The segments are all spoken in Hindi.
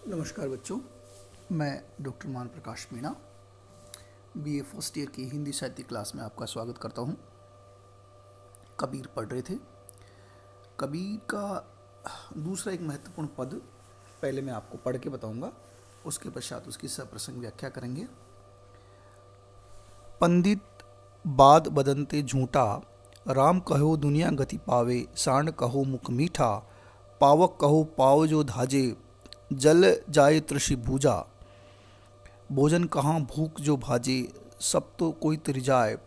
नमस्कार बच्चों, मैं डॉक्टर मान प्रकाश मीणा बीए फर्स्ट ईयर की हिंदी साहित्य क्लास में आपका स्वागत करता हूँ। कबीर पढ़ रहे थे। कबीर का दूसरा एक महत्वपूर्ण पद पहले मैं आपको पढ़ के बताऊंगा, उसके पश्चात उसकी सप्रसंग व्याख्या करेंगे। पंडित बाद बदनते झूठा, राम कहो दुनिया गति पावे, सांड कहो मुख मीठा, पावक कहो पाव जो धाजे, जल जाए तृषि भूजा, भोजन कहाँ भूख जो भाजे, सब तो कोई तिर जाए,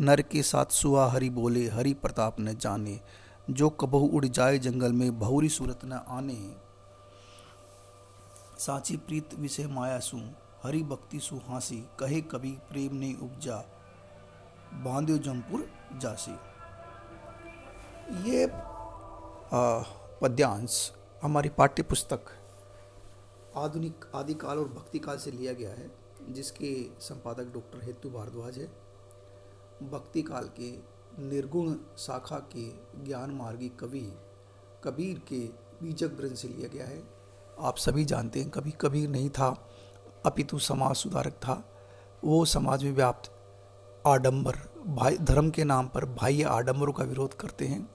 नर के साथ सुहा हरि बोले, हरि प्रताप न जाने, जो कबहु उड़ जाए जंगल में, बहुरी सूरत न आने, साची प्रीत विषय माया सु, हरि भक्ति सु हासी, कहे कभी प्रेम ने उपजा, बांध्यो जमपुर जासी। ये पद्यांश हमारी पाठ्य पुस्तक आधुनिक आदिकाल और भक्ति काल से लिया गया है, जिसके संपादक डॉक्टर हेतु भारद्वाज है। भक्ति काल के निर्गुण शाखा के ज्ञान मार्गी कवि कबीर के बीजक ग्रंथ से लिया गया है। आप सभी जानते हैं कभी कबीर नहीं था, अपितु समाज सुधारक था। वो समाज में व्याप्त आडंबर, भाई धर्म के नाम पर बाह्य आडंबरों का विरोध करते हैं।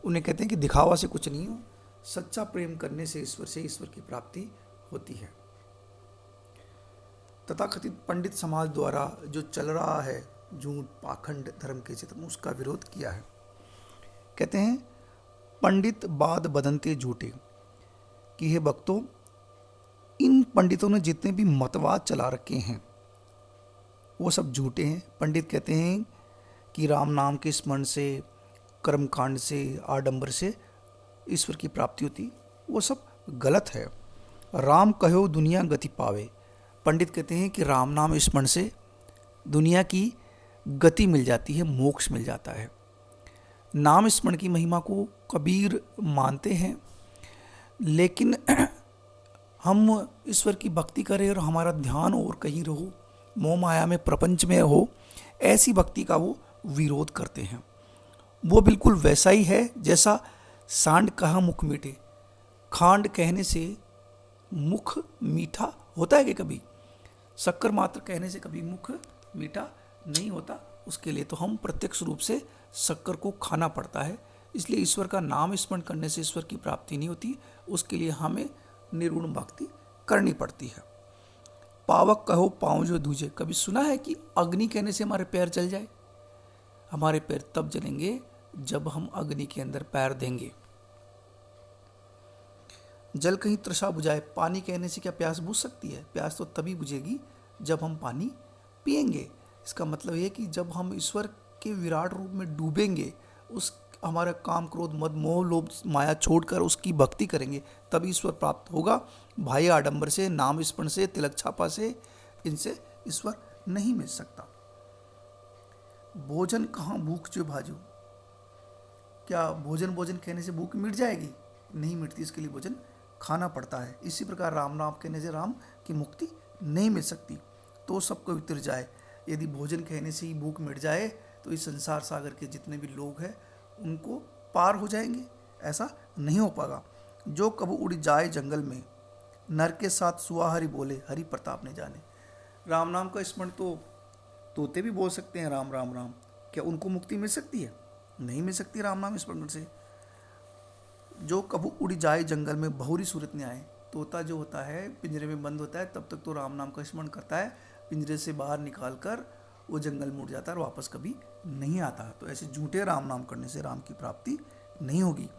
उन्हें कहते हैं कि दिखावा से कुछ नहीं हो, सच्चा प्रेम करने से ईश्वर की प्राप्ति होती है। तथाकथित पंडित समाज द्वारा जो चल रहा है झूठ पाखंड धर्म के चित्र में, उसका विरोध किया है। कहते हैं पंडित बाद बदनते झूठे, कि हे भक्तों, इन पंडितों ने जितने भी मतवाद चला रखे हैं वो सब झूठे हैं। पंडित कहते हैं कि राम नाम के स्मरण से, कर्मकांड से, आडंबर से ईश्वर की प्राप्ति होती, वो सब गलत है। राम कहो दुनिया गति पावे, पंडित कहते हैं कि राम नाम स्मरण से दुनिया की गति मिल जाती है, मोक्ष मिल जाता है। नाम स्मरण की महिमा को कबीर मानते हैं, लेकिन हम ईश्वर की भक्ति करें और हमारा ध्यान और कहीं रहो, मोह माया में प्रपंच में हो, ऐसी भक्ति का वो विरोध करते हैं। वो बिल्कुल वैसा ही है जैसा सांड कहा मुख मीठे। खांड कहने से मुख मीठा होता है कि कभी? शक्कर मात्र कहने से कभी मुख मीठा नहीं होता। उसके लिए तो हम प्रत्यक्ष रूप से शक्कर को खाना पड़ता है। इसलिए ईश्वर का नाम स्मरण करने से ईश्वर की प्राप्ति नहीं होती, उसके लिए हमें निर्गुण भक्ति करनी पड़ती है। पावक कहो पाँव जो दूजे, कभी सुना है कि अग्नि कहने से हमारे पैर जल जाए? हमारे पैर तब जलेंगे जब हम अग्नि के अंदर पैर देंगे। जल कहीं तृषा बुझाए, पानी कहने से क्या प्यास बुझ सकती है? प्यास तो तभी बुझेगी जब हम पानी पिएंगे। इसका मतलब ये कि जब हम ईश्वर के विराट रूप में डूबेंगे, उस हमारा काम क्रोध मद मोह लोभ माया छोड़कर उसकी भक्ति करेंगे, तभी ईश्वर प्राप्त होगा। बाह्य आडंबर से, नाम स्मरण से, तिलक छापा से, इनसे ईश्वर नहीं मिल सकता। भोजन कहाँ भूख जो भाजू, क्या भोजन कहने से भूख मिट जाएगी? नहीं मिटती, इसके लिए भोजन खाना पड़ता है। इसी प्रकार राम नाम कहने से राम की मुक्ति नहीं मिल सकती, तो सबको उतर जाए। यदि भोजन कहने से ही भूख मिट जाए तो इस संसार सागर के जितने भी लोग हैं उनको पार हो जाएंगे, ऐसा नहीं हो पाएगा। जो कब उड़ जाए जंगल में, नर के साथ सुहा हरि बोले, हरि प्रताप ने जाने। राम नाम का स्मरण तो तोते भी बोल सकते हैं, राम राम राम। क्या उनको मुक्ति मिल सकती है? नहीं मिल सकती राम नाम स्मरण से। जो कब उड़ जाए जंगल में, बहुरी सूरत ने आए। तोता जो होता है पिंजरे में बंद होता है, तब तक तो राम नाम का स्मरण करता है, पिंजरे से बाहर निकाल कर वो जंगल में उड़ जाता है और वापस कभी नहीं आता। तो ऐसे झूठे राम नाम करने से राम की प्राप्ति नहीं होगी।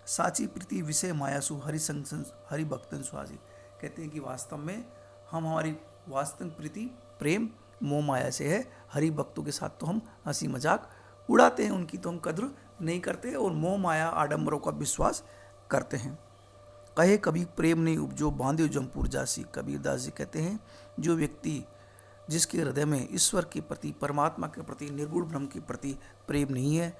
साची प्रीति विषय मायासु, हरि भक्तन सुहासी। कहते हैं कि वास्तव में हमारी वास्तविक प्रीति प्रेम मोह माया से है। हरि भक्तों के साथ तो हम हंसी मजाक उड़ाते हैं, उनकी तो हम कद्र नहीं करते और मोह माया आडंबरों का विश्वास करते हैं। कहे कभी प्रेम नहीं उपजो, बांध्यो जमपुर जासी। कबीरदास जी कहते हैं जो व्यक्ति, जिसके हृदय में ईश्वर के प्रति, परमात्मा के प्रति, निर्गुण ब्रह्म के प्रति प्रेम नहीं है,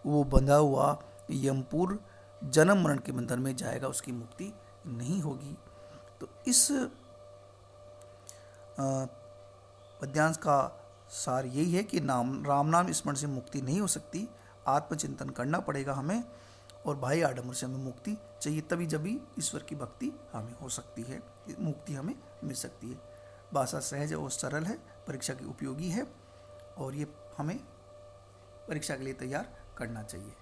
वो बंधा हुआ यमपुर जन्म मरण के बंधन में जाएगा, उसकी मुक्ति नहीं होगी। तो इस पद्यांश का सार यही है कि राम नाम स्मरण से मुक्ति नहीं हो सकती, आत्मचिंतन करना पड़ेगा हमें और बाह्य आडंबर से हमें मुक्ति चाहिए, तभी जब भी ईश्वर की भक्ति हमें हो सकती है, मुक्ति हमें मिल सकती है। भाषा सहज और सरल है, परीक्षा की उपयोगी है और ये हमें परीक्षा के लिए तैयार करना चाहिए।